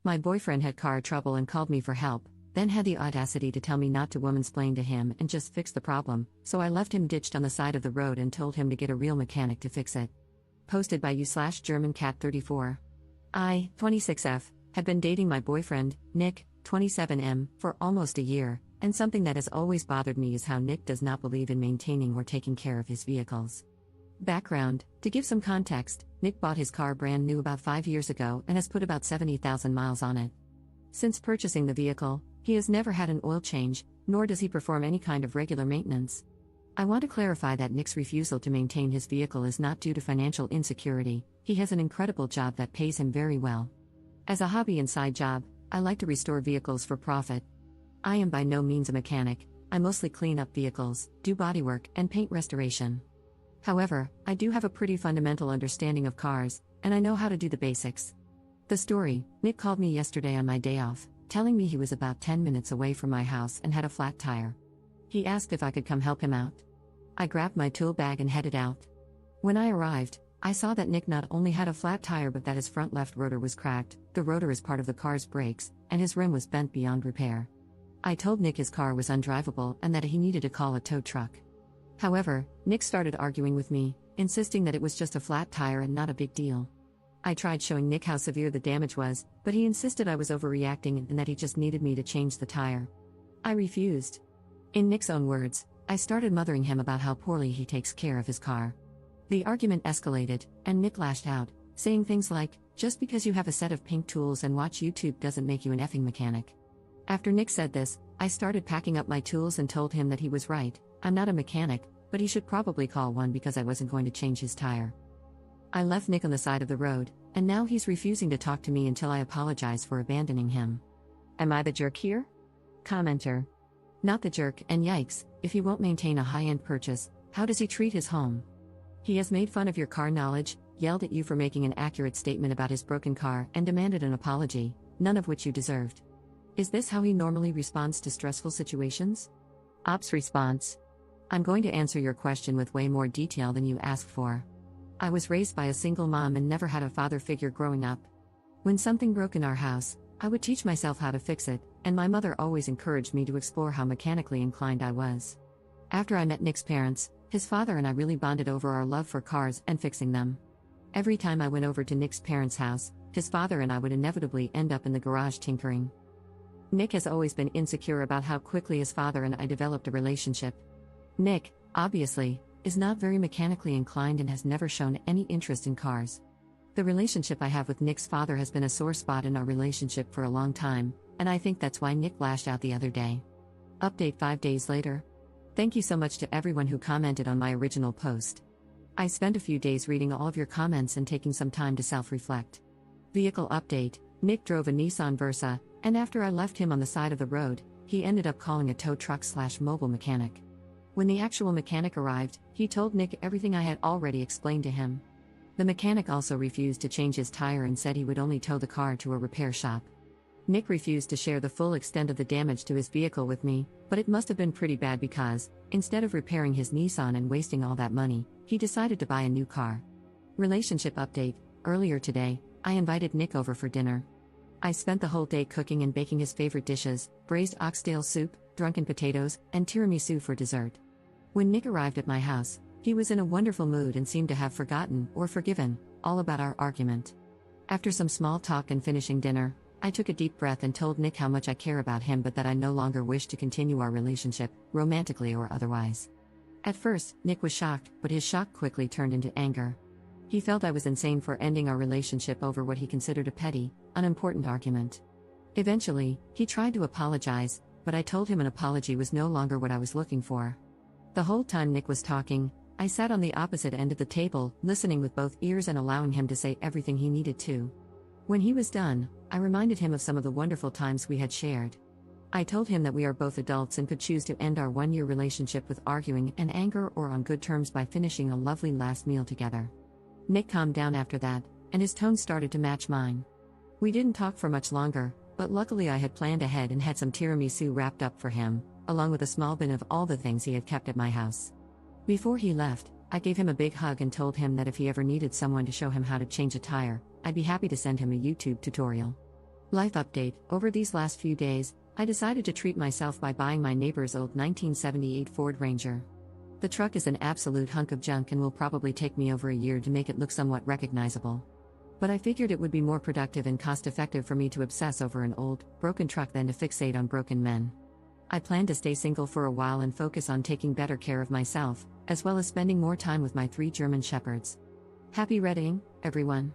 My boyfriend had car trouble and called me for help, then had the audacity to tell me not to womansplain to him and just fix the problem, so I left him ditched on the side of the road and told him to get a real mechanic to fix it. Posted by u/GermanCat34. I, 26F, had been dating my boyfriend, Nick, 27M, for almost a year, and something that has always bothered me is how Nick does not believe in maintaining or taking care of his vehicles. Background: to give some context, Nick bought his car brand new about 5 years ago and has put about 70,000 miles on it. Since purchasing the vehicle, he has never had an oil change, nor does he perform any kind of regular maintenance. I want to clarify that Nick's refusal to maintain his vehicle is not due to financial insecurity. He has an incredible job that pays him very well. As a hobby and side job, I like to restore vehicles for profit. I am by no means a mechanic. I mostly clean up vehicles, do bodywork, and paint restoration. However, I do have a pretty fundamental understanding of cars, and I know how to do the basics. The story: Nick called me yesterday on my day off, telling me he was about 10 minutes away from my house and had a flat tire. He asked if I could come help him out. I grabbed my tool bag and headed out. When I arrived, I saw that Nick not only had a flat tire but that his front left rotor was cracked. The rotor is part of the car's brakes, and his rim was bent beyond repair. I told Nick his car was undrivable and that he needed to call a tow truck. However, Nick started arguing with me, insisting that it was just a flat tire and not a big deal. I tried showing Nick how severe the damage was, but he insisted I was overreacting and that he just needed me to change the tire. I refused. In Nick's own words, I started mothering him about how poorly he takes care of his car. The argument escalated, and Nick lashed out, saying things like, "Just because you have a set of pink tools and watch YouTube doesn't make you an effing mechanic." After Nick said this, I started packing up my tools and told him that he was right. I'm not a mechanic, but he should probably call one because I wasn't going to change his tire. I left Nick on the side of the road, and now he's refusing to talk to me until I apologize for abandoning him. Am I the jerk here? Commenter: not the jerk, and yikes, if he won't maintain a high-end purchase, how does he treat his home? He has made fun of your car knowledge, yelled at you for making an accurate statement about his broken car, and demanded an apology, none of which you deserved. Is this how he normally responds to stressful situations? Ops response: I'm going to answer your question with way more detail than you asked for. I was raised by a single mom and never had a father figure growing up. When something broke in our house, I would teach myself how to fix it, and my mother always encouraged me to explore how mechanically inclined I was. After I met Nick's parents, his father and I really bonded over our love for cars and fixing them. Every time I went over to Nick's parents' house, his father and I would inevitably end up in the garage tinkering. Nick has always been insecure about how quickly his father and I developed a relationship. Nick, obviously, is not very mechanically inclined and has never shown any interest in cars. The relationship I have with Nick's father has been a sore spot in our relationship for a long time, and I think that's why Nick lashed out the other day. Update 5 days later. Thank you so much to everyone who commented on my original post. I spent a few days reading all of your comments and taking some time to self-reflect. Vehicle update: Nick drove a Nissan Versa, and after I left him on the side of the road, he ended up calling a tow truck/mobile mechanic. When the actual mechanic arrived, he told Nick everything I had already explained to him. The mechanic also refused to change his tire and said he would only tow the car to a repair shop. Nick refused to share the full extent of the damage to his vehicle with me, but it must have been pretty bad because, instead of repairing his Nissan and wasting all that money, he decided to buy a new car. Relationship update: earlier today, I invited Nick over for dinner. I spent the whole day cooking and baking his favorite dishes: braised oxtail soup, drunken potatoes, and tiramisu for dessert. When Nick arrived at my house, he was in a wonderful mood and seemed to have forgotten, or forgiven, all about our argument. After some small talk and finishing dinner, I took a deep breath and told Nick how much I care about him but that I no longer wish to continue our relationship, romantically or otherwise. At first, Nick was shocked, but his shock quickly turned into anger. He felt I was insane for ending our relationship over what he considered a petty, unimportant argument. Eventually, he tried to apologize, but I told him an apology was no longer what I was looking for. The whole time Nick was talking, I sat on the opposite end of the table, listening with both ears and allowing him to say everything he needed to. When he was done, I reminded him of some of the wonderful times we had shared. I told him that we are both adults and could choose to end our one-year relationship with arguing and anger or on good terms by finishing a lovely last meal together. Nick calmed down after that, and his tone started to match mine. We didn't talk for much longer, but luckily I had planned ahead and had some tiramisu wrapped up for him, along with a small bin of all the things he had kept at my house. Before he left, I gave him a big hug and told him that if he ever needed someone to show him how to change a tire, I'd be happy to send him a YouTube tutorial. Life update. Over these last few days, I decided to treat myself by buying my neighbor's old 1978 Ford Ranger. The truck is an absolute hunk of junk and will probably take me over a year to make it look somewhat recognizable. But I figured it would be more productive and cost-effective for me to obsess over an old, broken truck than to fixate on broken men. I plan to stay single for a while and focus on taking better care of myself, as well as spending more time with my 3 German shepherds. Happy reading, everyone!